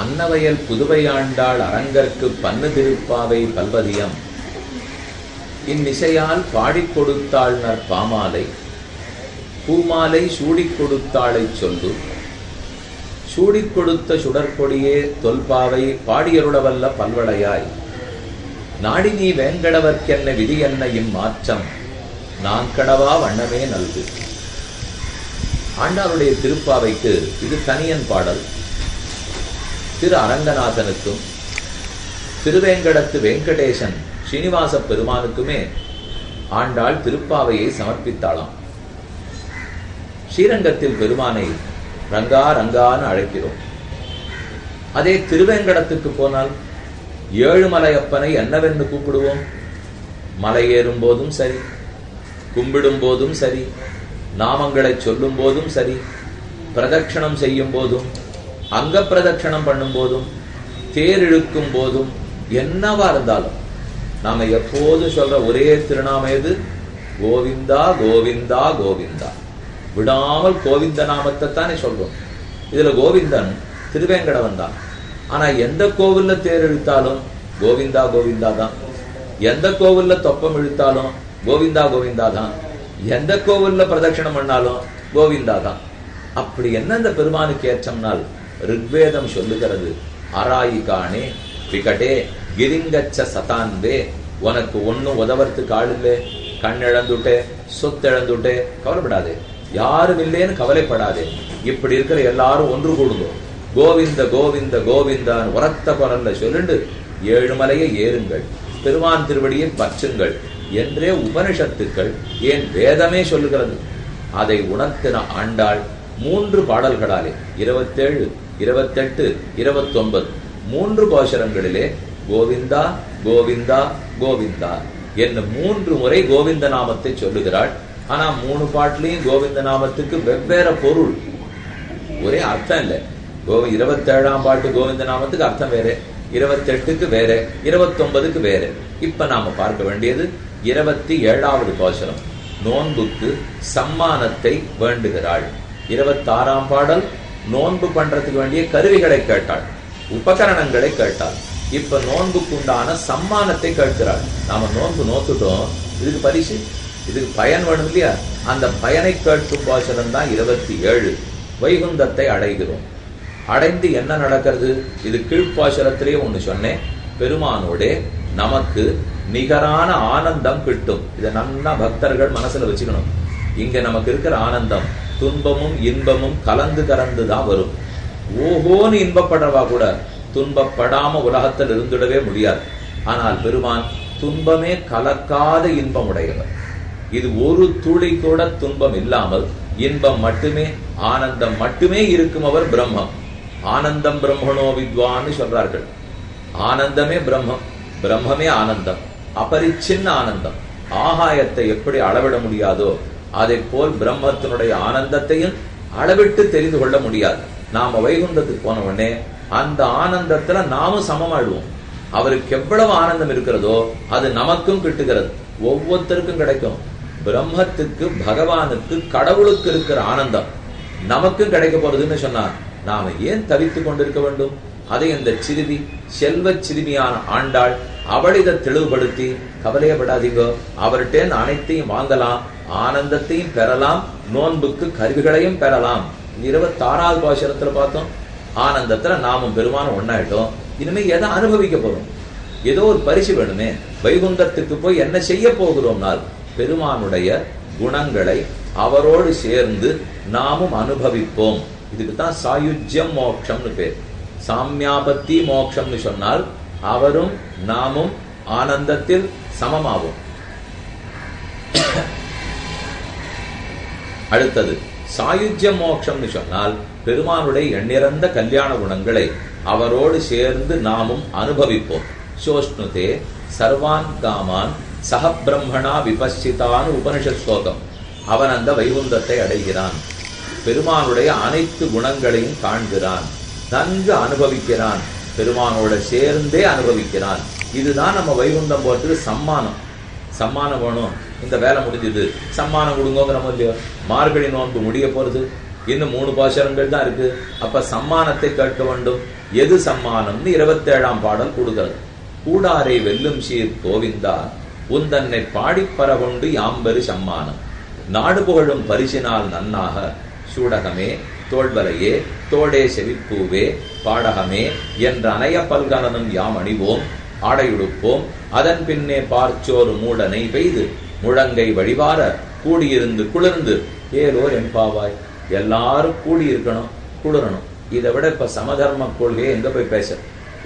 அன்னவயல் புதுவையாண்டாள் அரங்கற்கு பன்னு திருப்பாவை பல்வதியம் இந்நிசையால் பாடிக் கொடுத்தாள் நற்பாமாலை பூமாலை சூடிக் கொடுத்தாளை சொல்லு சூடிக் கொடுத்த சுடற்கொடியே தொல்பாவை பாடியருளவல்ல பல்வளையாய் நாடி நீ வேங்கடவர்க்கென்ன விதி என்ன இம்மாற்றம் நான் கடவா வண்ணமே நல்கு. ஆண்டாளுடைய திருப்பாவைக்கு இது தனியன் பாடல். திரு அரங்கநாதனுக்கும் திருவேங்கடத்து வெங்கடேசன் ஸ்ரீனிவாச பெருமானுக்குமே ஆண்டாள் திருப்பாவையை சமர்ப்பித்தாளாம். ஸ்ரீரங்கத்தில் பெருமானை ரங்கா ரங்கான்னு அழைக்கிறோம். அதே திருவேங்கடத்துக்கு போனால் ஏழுமலையப்பனை என்னவென்று கூப்பிடுவோம்? மலை ஏறும் போதும் சரி, கும்பிடும் போதும் சரி, நாமங்களை சொல்லும் போதும் சரி, பிரதட்சணம் செய்யும் போதும், அங்க பிரதட்சணம் பண்ணும் போதும், தேர் இழுக்கும் போதும், என்னவா இருந்தாலும் நாம எப்போதும் சொல்ற ஒரே திருநாமம் எது? கோவிந்தா கோவிந்தா கோவிந்தா. விடாமல் கோவிந்த நாமத்தை தானே சொல்றோம். இதுல கோவிந்தன் திருவேங்கடவன் தான். ஆனா எந்த கோவில்ல தேர் இழுத்தாலும் கோவிந்தா கோவிந்தா தான். எந்த கோவில்ல தொப்பம் இழுத்தாலும் கோவிந்தா கோவிந்தா தான். எந்த கோவில்ல பிரதட்சணம் பண்ணாலும் கோவிந்தா தான். அப்படி என்ன இந்த பெருமானுக்கு ஏற்றம்னால் ரிக்வேதம் சொல்லுகிறது, ஆராயிகானே விகடே கிரிங்கச்ச சதான்பே. உனக்கு ஒன்னும் உதவறதுக்கு ஆள் இல்லை, கண் இழந்துட்டே, சொத்து இழந்துட்டே, கவலைப்படாதே, யாரும் இல்லேன்னு கவலைப்படாதே. இப்படி இருக்கிற எல்லாரும் ஒன்று கூடுங்க, கோவிந்த கோவிந்த கோவிந்தான்னு உரத்த குரல்ல சொல்லிண்டு ஏழுமலையை ஏறுங்கள், பெருமான் திருவடியை பற்றுங்கள் என்றே உபனிஷத்துக்கள், ஏன் வேதமே சொல்லுகிறது. அதை உணர்த்தின ஆண்டாள் 3 பாடல்களாலே 27, 28, 29 3 கோஷரங்களிலே கோவிந்தா கோவிந்தா கோவிந்தா என்று 3 முறை கோவிந்த நாமத்தை சொல்லுகிறாள். ஆனா 3 பாட்டிலையும் கோவிந்த நாமத்துக்கு வெவ்வேறு பொருள், ஒரே அர்த்தம் இல்லை. 27ஆம் பாட்டு கோவிந்த நாமத்துக்கு அர்த்தம் வேற, 28க்கு வேற, 29க்கு வேற. இப்ப நாம பார்க்க வேண்டியது 27வது கோஷரம். நோன்புக்கு சம்மானத்தை வேண்டுகிறாள். 26ஆம் பாடல் நோன்பு பண்றதுக்கு வேண்டிய கருவிகளை கேட்டாள், உபகரணங்களை கேட்டாள். இப்ப நோன்புக்கு உண்டான சம்மானத்தை கேட்கிறாள். நாம நோன்பு நோத்துட்டோம், இதுக்கு பரிசு, இதுக்கு பயன் வேணும் இல்லையா? அந்த பயனை கேட்கும் கோஷரம் தான் 27. வைகுந்தத்தை அடைகிறோம். அடைந்து என்ன நடக்கிறது? இது கீழ்ப்பாசுரத்திலே ஒண்ணு சொன்னேன், பெருமானோட நமக்கு நிகரான ஆனந்தம் கிட்டும். இதை நல்லா பக்தர்கள் மனசுல வச்சுக்கணும். இங்க நமக்கு இருக்கிற ஆனந்தம் துன்பமும் இன்பமும் கலந்து கலந்துதான் வரும். ஓஹோன்னு இன்பப்படுறவா கூட துன்பப்படாம உலகத்தில் இருந்துடவே முடியாது. ஆனால் பெருமான் துன்பமே கலக்காத இன்பம் உடையவர். இது ஒரு துளி கூட துன்பம் இல்லாமல் இன்பம் மட்டுமே, ஆனந்தம் மட்டுமே இருக்கும் அவர் பிரம்மம். ஆனந்தம் பிரம்மணோ வித்வான்னு சொல்றார்கள். ஆனந்தமே பிரம்மம், பிரம்மமே ஆனந்தம், அபரிச்சின்ன ஆனந்தம். ஆகாயத்தை எப்படி அளவிட முடியாதோ அதை போல் பிரம்மத்தினுடைய ஆனந்தத்தையும் அளவிட்டு தெரிந்து கொள்ள முடியாது. நாம வைகுந்தத்துக்கு போன உடனே அந்த ஆனந்தத்துல நாமும் சமமாடுவோம். அவருக்கு எவ்வளவு ஆனந்தம் இருக்கிறதோ அது நமக்கும் கிட்டுகிறது, ஒவ்வொருத்தருக்கும் கிடைக்கும். பிரம்மத்துக்கு, பகவானுக்கு, கடவுளுக்கு இருக்கிற ஆனந்தம் நமக்கும் கிடைக்க போறதுன்னு சொன்னா நாம ஏன் தவித்து கொண்டிருக்க வேண்டும்? அதை இந்த சிறுமி, செல்வ சிறுமியான ஆண்டாள், அவள் இதை தெளிவுபடுத்தி கவலையப்படாதீங்க, அவர்கிட்ட அனைத்தையும் வாங்கலாம், ஆனந்தத்தையும் பெறலாம், நோன்புக்கு கருவிகளையும் பெறலாம். 26வது பாசுரத்துல பார்த்தோம், ஆனந்தத்துல நாமும் பெருமானும் ஒன்னாயிட்டோம். இனிமே எதை அனுபவிக்க போறோம்? ஏதோ ஒரு பரிசு வேணுமே. வைகுந்தத்துக்கு போய் என்ன செய்ய போகிறோம்னால் பெருமானுடைய குணங்களை அவரோடு சேர்ந்து நாமும் அனுபவிப்போம். இதுக்கு தான் சாயுஜ்யம் மோட்சம்னு பேர். சாமியாபத்தி மோட்சம்னு சொன்னால் அவரும் நாமும் ஆனந்தத்தில் சமமாகும். அடுத்தது சாயுஜ்ய மோட்சம்னு சொன்னால் பெருமானுடைய எண்ணிறந்த கல்யாண குணங்களை அவரோடு சேர்ந்து நாமும் அனுபவிப்போம். சோஷ்ணுதே சர்வான் காமான் சக பிரம்மணா விபஸ்சிதான் உபனிஷத் ஸ்லோகம். அவன் அந்த வைகுந்தத்தை அடைகிறான், பெருமானுடைய அனைத்து குணங்களையும் காண்கிறான், நன்கு அனுபவிக்கிறான், பெருமானோட சேர்ந்தே அனுபவிக்கிறான். இதுதான் நம்ம வைகுந்தம் போட்டு சம்மானம். சம்மானம் வேணும், இந்த வேலை முடிஞ்சது சம்மானம் கொடுங்கோங்கிறோம் இல்லையோ. மார்கழி நோன்பு முடிய போறது, இன்னும் 3 பாசுரங்கள் தான் இருக்கு. அப்ப சம்மானத்தை கேட்க வேண்டும். எது சம்மானம்னு 27ஆம் பாடல் கொடுக்கிறது. கூடாரை வெல்லும் சீர் கோவிந்தா உந்தன்னை பாடிப்பற கொண்டு யாம்பெரு சம்மானம். நாடு புகழும் பரிசினால் நன்னாக சூடகமே தோள்வலையே தோடே செவிப்பூவே பாடகமே என்ற அணைய பல்கலனும் யாம் அணிவோம் ஆடையுடுப்போம். அதன் பின்னே பார்ச்சோறு மூடனை பெய்து முழங்கை வழிவார கூடியிருந்து குளிர்ந்து ஏலோர் எம்பாவாய். எல்லாரும் கூடியிருக்கணும், குளிரணும். இதை விட இப்ப சமதர்ம கொள்கையை எங்க போய் பேச?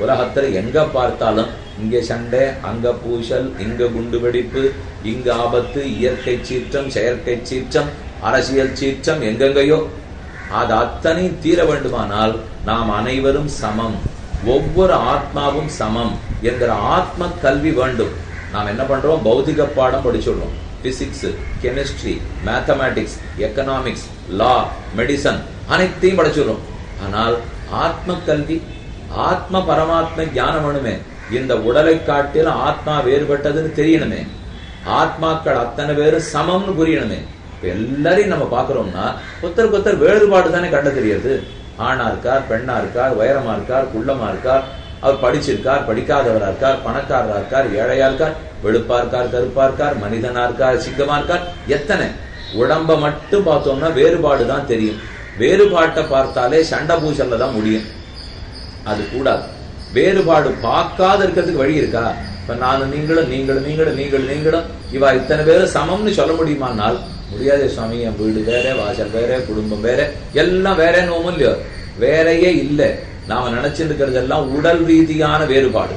உலகத்துல எங்க பார்த்தாலும் இங்க சண்டை, அங்க பூசல், இங்க குண்டு வெடிப்பு, இங்க ஆபத்து, இயற்கை சீற்றம், செயற்கை சீற்றம், அரசியல் சீற்றம், எங்கெங்கையோ. அது அத்தனை தீர வேண்டுமானால் நாம் அனைவரும் சமம், ஒவ்வொரு ஆத்மாவும் சமம் என்கிற ஆத்ம கல்வி வேண்டும். நாம் என்ன பண்றோம்? பௌதிக பாடம் படிச்சுடுறோம். பிசிக்ஸ், கெமிஸ்ட்ரி, மேத்தமேட்டிக்ஸ், எக்கனாமிக்ஸ், லா, மெடிசன் அனைத்தையும் படிச்சுடுறோம். ஆனால் ஆத்ம கல்வி, ஆத்ம பரமாத்ம ஞானம் வேணுமே. இந்த உடலை காட்டில் ஆத்மா வேறுபட்டதுன்னு தெரியணுமே. ஆத்மாக்கள் அத்தனை பேரும் சமம்னு புரியணுமே. எல்லாரையும் நம்ம பாக்குறோம்னா ஒருத்தருக்கு ஒருத்தர் வேறுபாடு தானே கண்ட தெரியாது. ஆணா இருக்கார், பெண்ணா இருக்கார், உயரமா இருக்கார், குள்ளமா இருக்கார், அவர் படிச்சிருக்கார், படிக்காதவரா இருக்கார், பணக்காரரா இருக்கார், ஏழையா இருக்கார், வெளுப்பா இருக்கார், கருப்பா இருக்கார், மனிதனா இருக்கார், சிங்கமா இருக்கார். எத்தனை உடம்ப மட்டும் பார்த்தோம்னா வேறுபாடு தான் தெரியும். வேறுபாட்டை பார்த்தாலே சண்டை பூசல்ல தான் முடியும். அது கூடாது. வேறுபாடு பார்க்காத இருக்கிறதுக்கு வழி இருக்கா? இப்ப நானும் நீங்களும், நீங்களும் நீங்களும், நீங்களும் நீங்களும், இவா இத்தனை பேரும் சமம்னு சொல்ல முடியுமானால் முடியாதே சுவாமி. என் வீடு வேற, வாசல் வேற, குடும்பம் வேற, எல்லாம் வேறன்னு இல்லையோ. வேறையே இல்லை. நாம நினைச்சிட்டு இருக்கிறது எல்லாம் உடல் ரீதியான வேறுபாடு.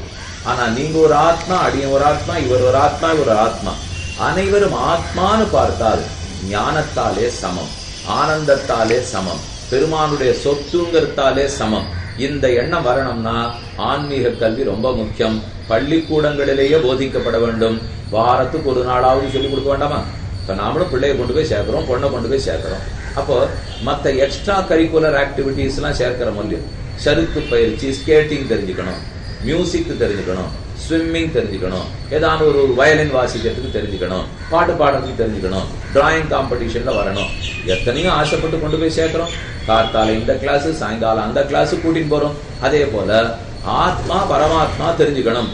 ஆனா நீங்க ஒரு ஆத்மா, அடிய ஒரு ஆத்மா, இவர் ஒரு ஆத்மா, இவர் ஒரு ஆத்மா. அனைவரும் ஆத்மான்னு பார்த்தால் ஞானத்தாலே சமம், ஆனந்தத்தாலே சமம், பெருமானுடைய சொத்துங்கிறதாலே சமம். இந்த எண்ணம் வரணும்னா ஆன்மீக கல்வி ரொம்ப முக்கியம். பள்ளிக்கூடங்களிலேயே போதிக்கப்பட வேண்டும். வாரத்துக்கு ஒரு நாளாவது சொல்லிக் கொடுக்க வேண்டாமா? இப்ப நாமளும் பிள்ளைய கொண்டு போய் சேர்க்கிறோம், பொண்ணை கொண்டு போய் சேர்க்கிறோம். அப்போ மற்ற எக்ஸ்ட்ரா கரிக்குலர் ஆக்டிவிட்டிஸ் எல்லாம் சேர்க்கிற முடியும். சறுக்கு பயிற்சி, ஸ்கேட்டிங் தெரிஞ்சுக்கணும், மியூசிக் தெரிஞ்சுக்கணும், ஸ்விம்மிங் தெரிஞ்சுக்கணும், ஏதாவது ஒரு வயலின் வாசிக்கிறதுக்கு தெரிஞ்சுக்கணும், பாட்டு பாடுறதுக்கு தெரிஞ்சுக்கணும், டிராயிங் காம்படிஷன்ல வரணும். எத்தனையோ ஆசைப்பட்டு கொண்டு போய் சேர்க்கிறோம். கார்த்தால இந்த கிளாஸ், சாயங்காலம் அந்த கிளாஸ் கூட்டின்னு போறோம். அதே போல ஆத்மா பரமாத்மா தெரிஞ்சுக்கணும்.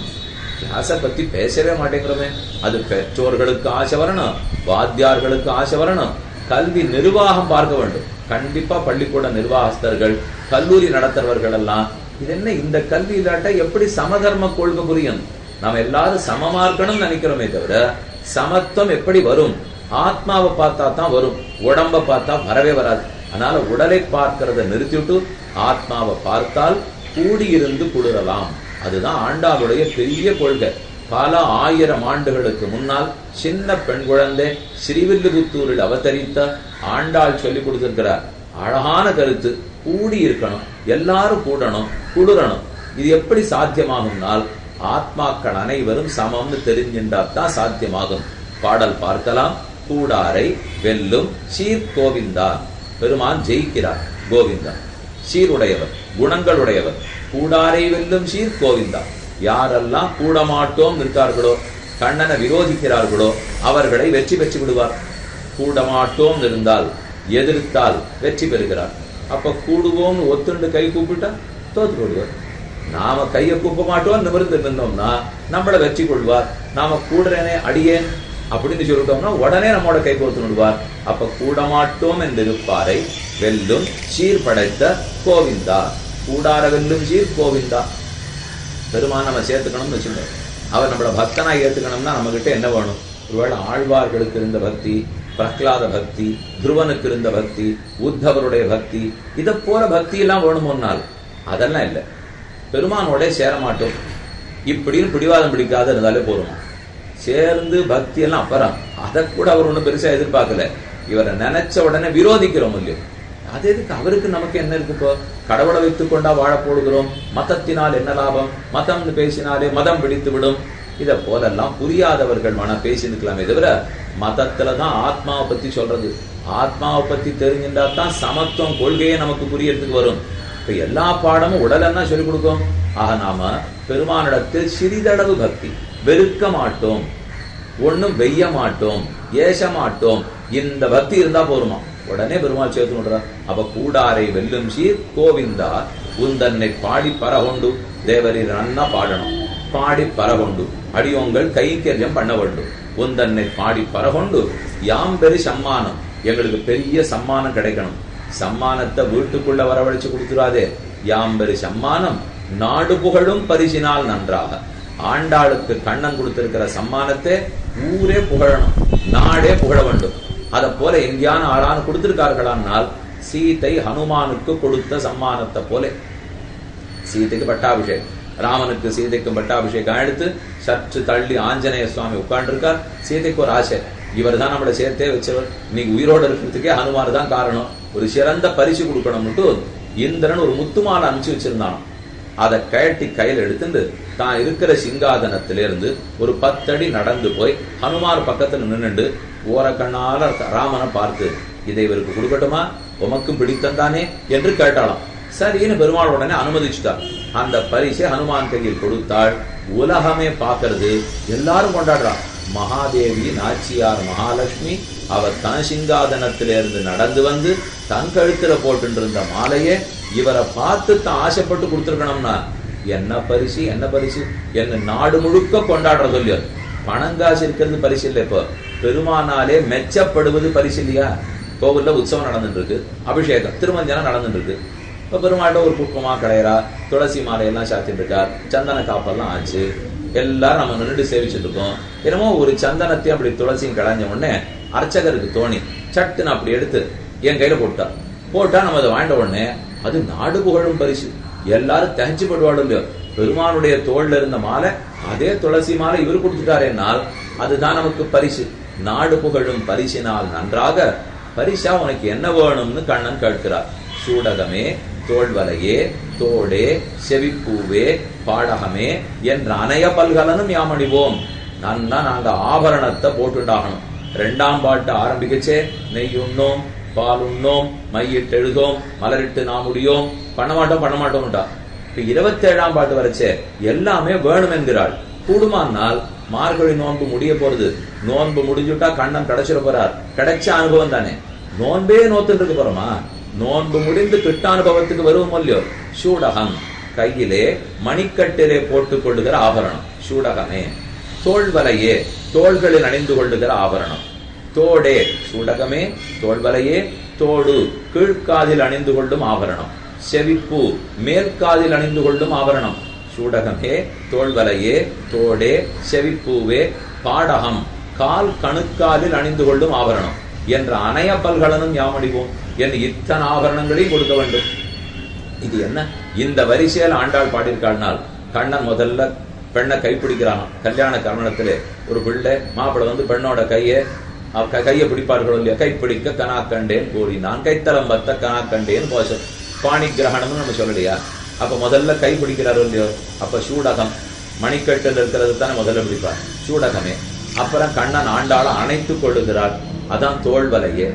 கிளாஸை பத்தி பேசவே மாட்டேங்கிறோமே. அது பெற்றோர்களுக்கு ஆசை வரணும், வாத்தியார்களுக்கு ஆசை வரணும். கல்வி நிர்வாகம் பார்க்க வேண்டும். கண்டிப்பா பள்ளிக்கூட நிர்வாகஸ்தர்கள், கல்லூரி நடத்துறவர்கள் எல்லாம் இது என்ன இந்த கல்வி இல்லாட்ட எப்படி சமதர்ம கொள்கை புரியும்? நாம் எல்லாரும் சமமா இருக்கணும்னு நினைக்கிறோமே தவிர சமத்துவம் எப்படி வரும்? ஆத்மாவை பார்த்தா தான் வரும், உடம்ப பார்த்தா வரவே வராது. அதனால உடலை பார்க்கிறத நிறுத்திவிட்டு ஆத்மாவை பார்த்தால் கூடியிருந்து குளிரலாம். அதுதான் ஆண்டாளுடைய பெரிய கொள்கை. பல 1000 ஆண்டுகளுக்கு முன்னால் சின்ன பெண் குழந்தை ஸ்ரீவில்லிபுத்தூரில் அவதரித்த ஆண்டாள் சொல்லிக் கொடுத்திருக்கிறார். அழகான கருத்து. கூடி இருக்கணும், எல்லாரும் கூடணும், குளிரணும். இது எப்படி சாத்தியமாகும்னால் ஆத்மாக்கள் அனைவரும் சமம்னு தெரிஞ்சின்றால் சாத்தியமாகும். பாடல் பார்க்கலாம். கூடாரை வெல்லும் சீர் கோவிந்தா. பெருமான் ஜெயிக்கிறார். கோவிந்தா சீருடையவர், குணங்களுடையவர். கூடாரை வெல்லும் சீர் கோவிந்தா. யாரெல்லாம் கூடமாட்டோம் இருக்கார்களோ, கண்ணனை விரோதிக்கிறார்களோ அவர்களை வெற்றி பெற்று விடுவார். கூடமாட்டோம் இருந்தால், எதிர்த்தால் வெற்றி பெறுகிறார். அப்ப கூடுவோம் ஒத்துண்டு கை கூப்பிட்டா தோத்து கொள்வார். நாம கையை கூப்ப மாட்டோம் நிமிர்ந்து இருந்தோம்னா நம்மள வெற்றி கொள்வார். நாம கூடுறேனே அடியேன் அப்படின்னு சொல்லிட்டோம்னா உடனே நம்மளோட கை கோர்த்து விடுவார். அப்ப கூடமாட்டோம் என்றிருப்பாரை வெல்லும் சீர் படைத்த கோவிந்தா. கூடார வெல்லும் சீர் கோவிந்தா. பெருமான் நம்ம சேர்த்துக்கணும்னு வச்சுக்கோங்க. அவர் நம்மள பக்தனா ஏத்துக்கணும்னா நம்ம கிட்ட என்ன வேணும்? ஒருவேளை ஆழ்வார்களுக்கு இருந்த பக்தி, பிரகலாத பக்தி, துருவனுக்கு இருந்த பக்தி, உத்தவருடைய பக்தி, இதை போல பக்தி எல்லாம் வேணுமோனால் அதெல்லாம் இல்லை. பெருமானோட சேர மாட்டோம் இப்படின்னு பிடிவாதம் பிடிக்காத இருந்தாலே போதும். சேர்ந்து பக்தி எல்லாம் அப்புறம். அதை கூட அவர் ஒன்றும் பெருசா எதிர்பார்க்கல. இவரை நினைச்ச உடனே விரோதிக்கிறோம் இல்லையோ. அது எதுக்கு? அவருக்கு நமக்கு என்ன இருக்கு? இப்போ கடவுளை வைத்துக் கொண்டா வாழ போடுகிறோம். மதத்தினால் என்ன லாபம்? மதம்னு பேசினாலே மதம் பிடித்து விடும். இதை போலெல்லாம் புரியாதவர்கள் மன பேசிருக்கலாமே தவிர மதத்துலதான் ஆத்மாவை பத்தி சொல்றது. ஆத்மாவை பத்தி தெரிஞ்சின்றா தான் சமத்துவம் கொள்கையே நமக்கு புரியறதுக்கு வரும். இப்ப எல்லா பாடமும் உடலன்னா சொல்லிக் கொடுக்கும். ஆக நாம பெருமானிடத்தில் சிறிதளவு பக்தி, வெறுக்க மாட்டோம், ஒன்னும் வெய்ய மாட்டோம், ஏச மாட்டோம், இந்த பக்தி இருந்தா போருமா உடனே பெருமாள் சேர்த்து விடுறார். அப்ப கூடாரை வெல்லும் சீர் கோவிந்தா உந்தன்னை பாடி பரகொண்டு தேவரீர் நன்னா பாடணும். பாடி பரகொண்டு அடியோங்கள் கைங்கரியம் பண்ண வேண்டும். உந்தன்னை பாடி பரகொண்டு யாம் பெரு சம்மானம், எங்களுக்கு பெரிய சம்மானம் கிடைக்கணும். சம்மானத்தை வீட்டுக்குள்ள வரவழைச்சு கொடுத்துடாதே. யாம் பெரு சம்மானம் நாடு புகழும் பரிசினால் நன்றாக. ஆண்டாளுக்கு கண்ணன் கொடுத்திருக்கிற சம்மானத்தை ஊரே புகழணும், நாடே புகழ வேண்டும். அத போல எங்கேயான ஆளான கொடுத்திருக்கார்களானால் சீதை ஹனுமானுக்கு கொடுத்த சம்மானத்தை போல. சீதைக்கு பட்டாபிஷேகம், ராமனுக்கு சீதைக்கும் பட்டாபிஷேகம் எடுத்து சற்று தள்ளி ஆஞ்சநேய சுவாமி உட்கார்ந்துருக்கார். சீதைக்கு ஒரு ஆசை, இவர் தான் நம்மளை சேர்த்தே வச்சவர், இன்னைக்கு உயிரோடு இருக்கிறதுக்கே ஹனுமான் தான் காரணம், ஒரு சிறந்த பரிசு கொடுக்கணும்னுட்டு இந்திரன் ஒரு முத்துமாலை அனுப்பிச்சு வச்சிருந்தான். அதை கழட்டி கையில் எடுத்துட்டு தான் இருக்கிற சிங்காதனத்திலிருந்து ஒரு 10 அடி நடந்து போய் ஹனுமார் பக்கத்துல நின்னுண்டு ஓரக்கண்ணால ராமனை பார்த்து, இதை இவருக்கு கொடுக்கட்டுமா, உமக்கும் பிடித்தந்தானே என்று கேட்டாளாம். சரின்னு பெருமாள் உடனே அனுமதிச்சுட்டார். அந்த பரிசை ஹனுமான் கையில் கொடுத்தாள். உலகமே பார்க்கறது, எல்லாரும் கொண்டாடுறான். மகாதேவி நாச்சியார் மகாலட்சுமி அவர் தன் சிங்காதனத்திலிருந்து நடந்து வந்து தன் கழுத்துல போட்டு இருந்த மாலையே இவரை பார்த்து தான் ஆசைப்பட்டு கொடுத்துருக்கணும்னா என்ன பரிசு, என்ன பரிசு என்ன நாடு முழுக்க கொண்டாடுறது இல்லையோ. பணங்காசு இருக்கிறது பரிசு இல்லை, இப்போ பெருமானாலே மெச்சப்படுவது பரிசு இல்லையா. கோவில்ல உற்சவம் நடந்துட்டு இருக்கு, அபிஷேகம் திருமஞ்சனம் நடந்துட்டு இருக்கு. இப்ப பெருமாள்கிட்ட ஒரு புஷ்பமா கிடையறா, துளசி மாலையெல்லாம் சாத்திட்டு இருக்கார், சந்தன காப்பெல்லாம் ஆச்சு, எல்லாரும் நம்ம நின்று சேவிச்சுட்டு இருக்கோம். என்னமோ ஒரு சந்தனத்தையும் அப்படி துளசியும் களைஞ்ச உடனே அர்ச்சகருக்கு தோணி சட்டுன்னு அப்படி எடுத்து என் கையில போட்டா நம்ம அதை வாண்ட உடனே அது நாடு புகழும் பரிசு. எல்லாரும் தகச்சு படுவாடு இல்லையோ. பெருமானுடைய தோல்ல இருந்த மாலை அதே துளசி மாலை இவர் கொடுத்துட்டாரேனால் அதுதான் நமக்கு பரிசு. நாடு புகழும் பரிசினால் நன்றாக, பரிசா உனக்கு என்ன வேணும்னு கண்ணன் கேட்கிறார். சூடகமே தோல்வலையே தோடே செவிப்பூவே பாடகமே என்ற அணைய பல்கலனும் யாமணிவோம். நன்னா நாங்க ஆபரணத்தை போட்டுண்டாகணும். 2ஆம் பாட்டு ஆரம்பிக்கச்சே நெய் உண்ணோம் பால் உண்ணோம் மையிட்டு எழுதோம் மலரிட்டு நாம் முடியோம் பண்ண மாட்டோம்ட்டா. இப்ப 27ஆம் பாட்டு வரைச்சே எல்லாமே வேணும் என்கிறாள். கூடுமானால் மார்கழி நோன்பு முடிய போறது, நோன்பு முடிஞ்சுட்டா கண்ணன் கிடைச்சிட போறார், கிடைச்ச அனுபவம் தானே. நோன்பே நோத்துட்டு இருக்க போறோமா, நோன்பு முடிந்து கிட்ட அனுபவத்துக்கு வருவோம் இல்லையோ. சூடகம் கையிலே மணிக்கட்டிலே போட்டுக் கொள்ளுகிற ஆபரணம் சூடகமே. தோல்வலையே தோள்களில் அணிந்து கொள்ளுகிற ஆபரணம். தோடே சூடகமே தோல்வலையே தோடு கீழ்காதில் அணிந்து கொள்ளும் ஆபரணம். செவிப்பு மேற்காதில் அணிந்து கொள்ளும் ஆபரணம். சூடகமே தோல்வலையே தோடே செவிப்பூவே பாடகம் கால் கணுக்காலில் அணிந்து கொள்ளும் ஆபரணம் என்ற அணைய பல்கலனும் யாமடிவோம் என்று இத்தனை ஆபரணங்களையும் கொடுக்க வேண்டும். இது என்ன இந்த வரிசையில் ஆண்டாள் பாடியிருக்காள்னால், கண்ணன் முதல்ல பெண்ணை கைப்பிடிக்கிறான். கல்யாண கரணத்திலே ஒரு பிள்ளை மாப்பிள்ளை வந்து பெண்ணோட கையை பிடிப்பார்களோ இல்லையா. கைப்பிடிக்க கனாக்கண்டேன் கூறினான், கைத்தலம் பத்த கனாக்கண்டேன் போச பாணி கிரகணம்னு நம்ம சொல்லலையா. அப்ப முதல்ல கை பிடிக்கிறாரோ இல்லையோ. அப்ப சூடகம் மணிக்கட்டில் இருக்கிறது தானே முதல்ல பிடிப்பார், சூடகமே. அப்புறம் கண்ணன் ஆண்டாள அணைத்துக் கொள்ளுகிறார், அதான் தோல்வலையே.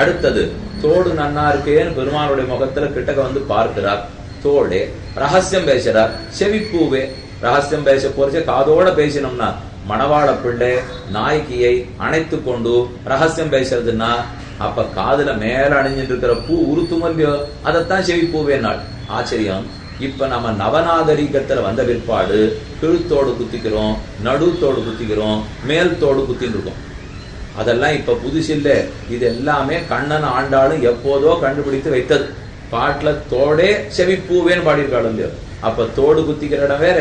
அடுத்தது தோடு நன்னா இருக்கேன்னு பெருமானுடைய முகத்துல கிட்டக்க வந்து பார்க்கிறார், தோடே. ரகசியம் பேசுறார், செவிப்பூவே. ரகசியம் பேச போறச்சே காதோட பேசினோம்னா மணவாள பிள்ளை நாய்க்கியை அணைத்து கொண்டு ரகசியம் பேசுறதுன்னா அப்ப காதுல மேல அணிஞ்சிட்டு இருக்கிற பூ உருத்துமல்லையோ, அதைத்தான் செவிப்பூவே நாள். ஆச்சரியம். இப்ப நம்ம நவநாகரிகத்துல வந்த பிற்பாடு கீழ்த்தோடு குத்திக்கிறோம், நடுத்தோடு குத்திக்கிறோம், மேல் தோடு குத்தின்னு இருக்கோம். அதெல்லாம் இப்ப புதுசு இல்ல. இது எல்லாமே கண்ணன் ஆண்டாளும் எப்போதோ கண்டுபிடித்து வைத்தது. பாட்டுல தோடே செவிப்பூவேன்னு பாடியிருக்காள் இல்லையோ. அப்ப தோடு குத்திக்கிற இடம் வேற,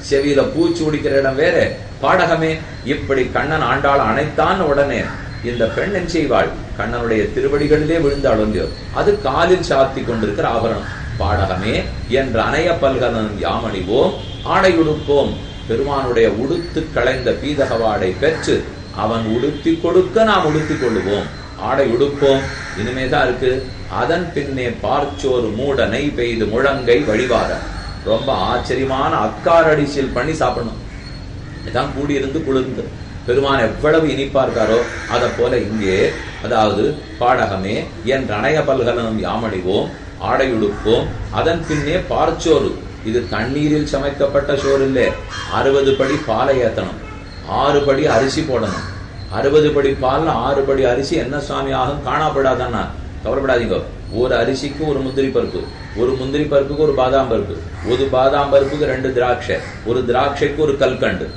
செவியில பூச்சி உடிக்கிற இடம் வேற. பாடகமே இப்படி கண்ணன் ஆண்டாள் அணைத்தான். உடனே இந்த பெண் என் செய்வாள், கண்ணனுடைய திருவடிகளிலே விழுந்தாள் இல்லையோ, அது காலில் சாத்தி கொண்டிருக்கிற ஆபரணம். பாடகமே என்ற அணைய பல்கலன் யாமணிவோம் ஆடை உடுப்போம். பெருமானுடைய உடுத்து களைந்த பீதகவாடை பெற்று அவன் உடுத்தி கொடுக்க நாம் உடுத்திக் கொள்ளுவோம். ஆடை உடுப்போம் இனிமேதான் இருக்கு. அதன் பின்னே பார்ச்சோறு மூட நெய் பெய்து முழங்கை வழிவார. ரொம்ப ஆச்சரியமான அக்காரடிசில் பண்ணி சாப்பிடணும். இதான் கூடியிருந்து குளிர்ந்து பெருமான் எவ்வளவு இனிப்பா இருக்காரோ அதை போல இங்கே. அதாவது பாடகமே என் அணைய பல்கலனும் யாமணிவோம் ஆடையுடுப்போம். அதன் பின்னே பார்ச்சோறு, இது தண்ணீரில் சமைக்கப்பட்ட சோறு இல்லை. 60 படி பாலை ஏத்தணும், 6 படி அரிசி போடணும். 60 படி பால்ல 6 படி அரிசி என்ன சுவாமி ஆகும், காணாப்படாதானா? கவலைப்படாதீங்க. ஒரு அரிசிக்கு ஒரு முந்திரி பருப்பு, ஒரு முந்திரி பருப்புக்கு ஒரு பாதாம் பருப்பு, ஒரு பாதாம் பருப்புக்கு 2 திராட்சை, ஒரு திராட்சைக்கு ஒரு கல்கண்டு.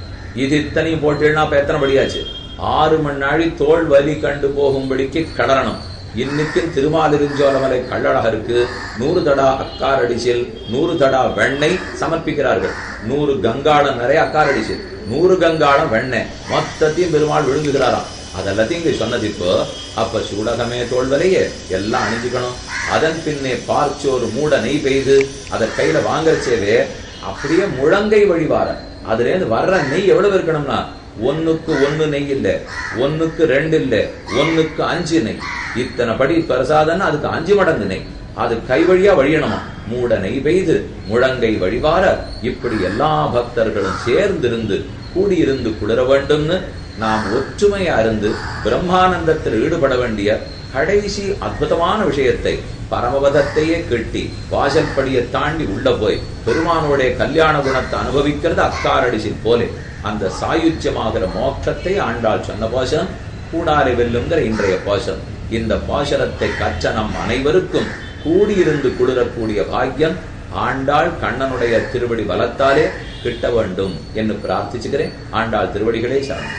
இது இத்தனையும் போட்டீங்கன்னா அப்ப எத்தனை படியாச்சு? 6 மணி நாழி தோல் வலி கண்டு போகும்படிக்கு கடறணும். இன்னைக்கும் திருமாலிருஞ்சோலமலை கள்ளழகருக்கு 100 தடா அக்காரடிசில் 100 தடா வெண்ணெய் சமர்ப்பிக்கிறார்கள். 100 கங்காளம் நிறைய அக்காரடிசில், 100 கங்காளம் வெண்ணெய் மொத்தத்தையும் பெருமாள் விழுங்குகிறாராம். அதெல்லாத்தையும் இங்க சொன்னது. இப்போ அப்ப சூடகமே தோல்வலையே எல்லாம் அணிஞ்சுக்கணும். அதன் பின்னே பார்ச்சோறு மூட நெய் பெய்து அதை கையில வாங்கறச்சேவே அப்படியே முழங்கை வழிவார. அதுல இருந்து வர்ற நெய் எவ்வளவு இருக்கணும்னா 1க்கு 1 நெய் இல்ல, 1க்கு 2 இல்ல, 1க்கு 5 நெய். இத்தனை படி பிரசாதம்னா அதுக்கு 5 மடங்கு நெய். அது கை வழியா வழியணுமா. மூட நெய் பெய்து முழங்கை வழிவார இப்படி எல்லா பக்தர்களும் சேர்ந்திருந்து கூடியிருந்து குளிர வேண்டும்னு நாம் ஒற்றுமையா இருந்து பிரம்மானந்தத்தில் ஈடுபட வேண்டிய கடைசி அற்புதமான விஷயத்தை, பரமபதத்தையே கெட்டி வாசல்படியை தாண்டி உள்ள போய் பெருமானோடைய கல்யாண குணத்தை அனுபவிக்கிறது அக்காரடிசில் போலே. அந்த சாயுஜ்யமாகிற மோட்சத்தை ஆண்டாள் சொன்ன பாசனம் கூடாரை வெல்லுங்கிற இன்றைய பாசனம். இந்த பாசனத்தை கற்ற நம் அனைவருக்கும் கூடியிருந்து குளிரக்கூடிய பாக்கியம் ஆண்டாள் கண்ணனுடைய திருவடி பலத்தாலே கிட்ட வேண்டும் என்று பிரார்த்திச்சுக்கிறேன். ஆண்டாள் திருவடிகளே சரணம்.